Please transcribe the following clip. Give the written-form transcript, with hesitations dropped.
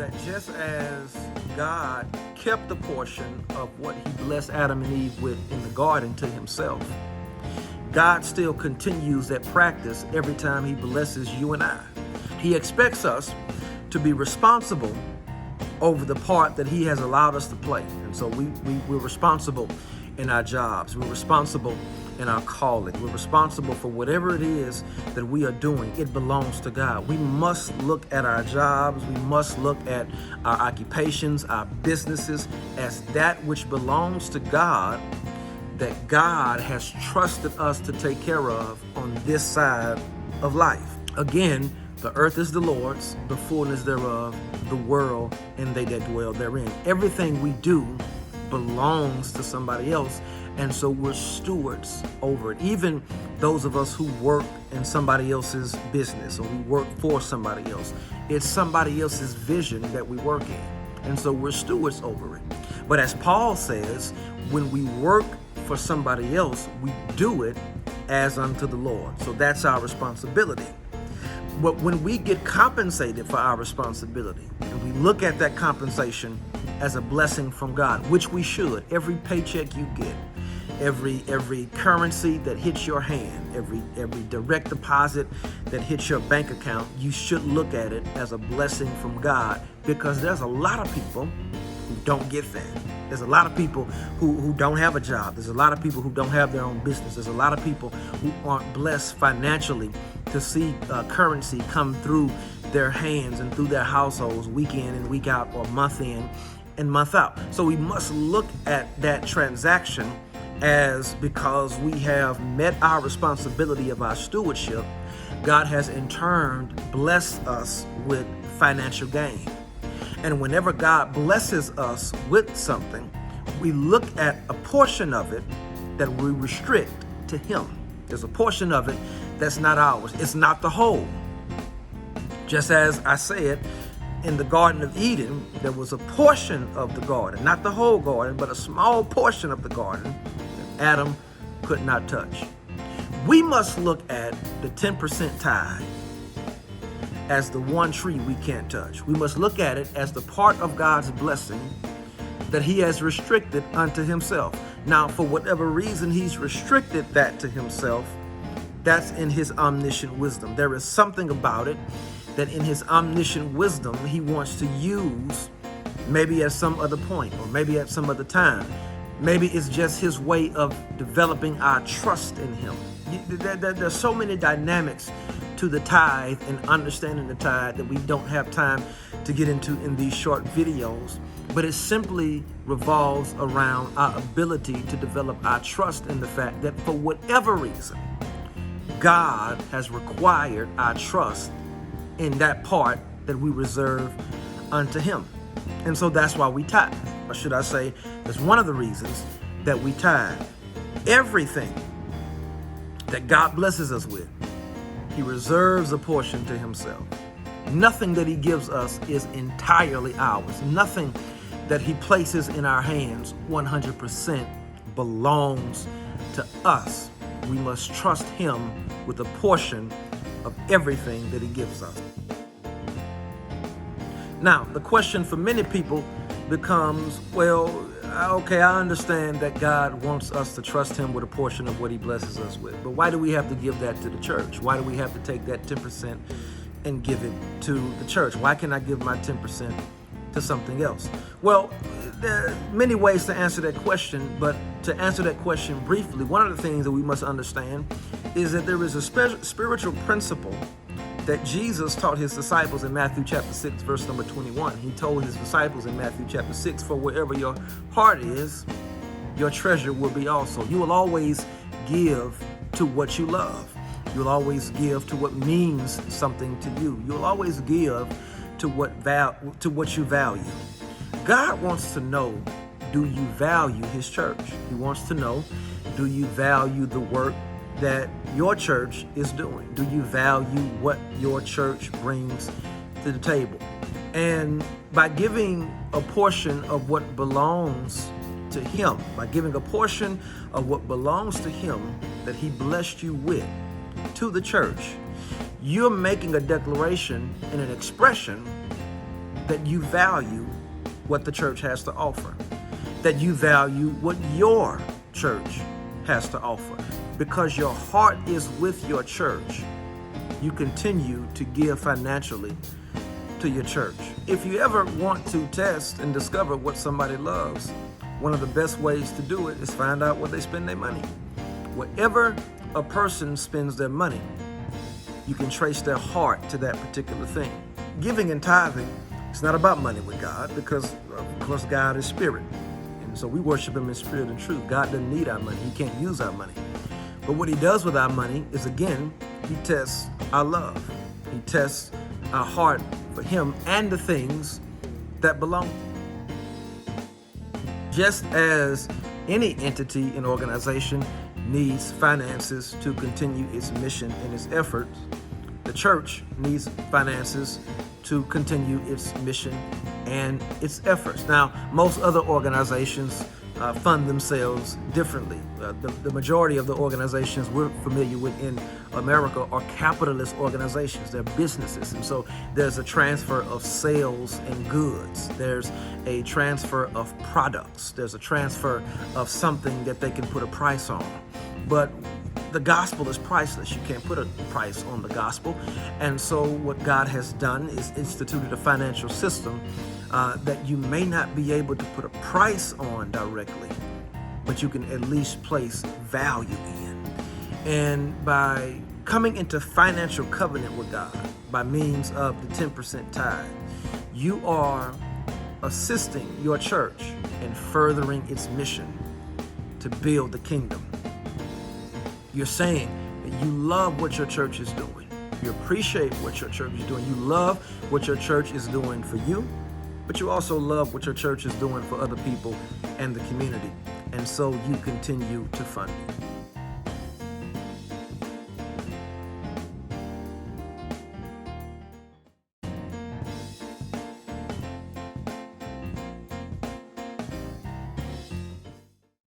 that just as God kept a portion of what he blessed Adam and Eve with in the garden to himself, God still continues that practice every time he blesses you and I. He expects us to be responsible over the part that he has allowed us to play. And so we're responsible in our jobs. We're responsible in our calling. We're responsible for whatever it is that we are doing. It belongs to God. We must look at our jobs. We must look at our occupations, our businesses as that which belongs to God, that God has trusted us to take care of on this side of life. Again, the earth is the Lord's, the fullness thereof, the world, and they that dwell therein. Everything we do belongs to somebody else, and so we're stewards over it. Even those of us who work in somebody else's business or we work for somebody else, it's somebody else's vision that we work in, and so we're stewards over it. But as Paul says, when we work for somebody else, we do it as unto the Lord. So that's our responsibility. But when we get compensated for our responsibility, and we look at that compensation as a blessing from God, which we should, every paycheck you get, every currency that hits your hand, every direct deposit that hits your bank account, you should look at it as a blessing from God, because there's a lot of people who don't get that. There's a lot of people who don't have a job. There's a lot of people who don't have their own business. There's a lot of people who aren't blessed financially to see currency come through their hands and through their households week in and week out, or month in and month out. So we must look at that transaction as, because we have met our responsibility of our stewardship, God has in turn blessed us with financial gain. And whenever God blesses us with something, we look at a portion of it that we restrict to him. There's a portion of it that's not ours. It's not the whole. Just as I said, in the Garden of Eden, there was a portion of the garden, not the whole garden, but a small portion of the garden that Adam could not touch. We must look at the 10% tithe as the one tree we can't touch. We must look at it as the part of God's blessing that he has restricted unto himself. Now, for whatever reason he's restricted that to himself, that's in his omniscient wisdom. There is something about it that in his omniscient wisdom he wants to use, maybe at some other point or maybe at some other time. Maybe it's just his way of developing our trust in him. There's so many dynamics to the tithe and understanding the tithe that we don't have time to get into in these short videos, but it simply revolves around our ability to develop our trust in the fact that for whatever reason, God has required our trust in that part that we reserve unto him. And so that's why we tithe. Or should I say, that's one of the reasons that we tithe. Everything that God blesses us with, he reserves a portion to himself. Nothing that he gives us is entirely ours. Nothing that he places in our hands 100% belongs to us. We must trust him with a portion of everything that he gives us. Now, the question for many people becomes, well, okay, I understand that God wants us to trust him with a portion of what he blesses us with, but why do we have to give that to the church? Why do we have to take that 10% and give it to the church? Why can't I give my 10% to something else? Well, there are many ways to answer that question, but to answer that question briefly, one of the things that we must understand is that there is a spiritual principle that Jesus taught his disciples in Matthew chapter 6, verse number 21. He told his disciples in Matthew chapter 6, for wherever your heart is, your treasure will be also. You will always give to what you love. You'll always give to what means something to you. You'll always give to what you value. God wants to know, do you value his church? He wants to know, do you value the work that your church is doing? Do you value what your church brings to the table? And by giving a portion of what belongs to him, by giving a portion of what belongs to him that he blessed you with to the church, you're making a declaration and an expression that you value what the church has to offer, that you value what your church has to offer. Because your heart is with your church, you continue to give financially to your church. If you ever want to test and discover what somebody loves, one of the best ways to do it is find out where they spend their money. Wherever a person spends their money, you can trace their heart to that particular thing. Giving and tithing, it's not about money with God, because of course God is spirit. And so we worship him in spirit and truth. God doesn't need our money. He can't use our money. But what he does with our money is, again, he tests our love. He tests our heart for him and the things that belong. Just as any entity and organization needs finances to continue its mission and its efforts, the church needs finances to continue its mission and its efforts. Now, most other organizations fund themselves differently. The majority of the organizations we're familiar with in America are capitalist organizations. They're businesses. And so there's a transfer of sales and goods. There's a transfer of products. There's a transfer of something that they can put a price on. But the gospel is priceless. You can't put a price on the gospel. And so what God has done is instituted a financial system that you may not be able to put a price on directly, but you can at least place value in. And by coming into financial covenant with God by means of the 10% tithe, you are assisting your church in furthering its mission to build the kingdom. You're saying that you love what your church is doing. You appreciate what your church is doing. You love what your church is doing for you, but you also love what your church is doing for other people and the community. And so you continue to fund it.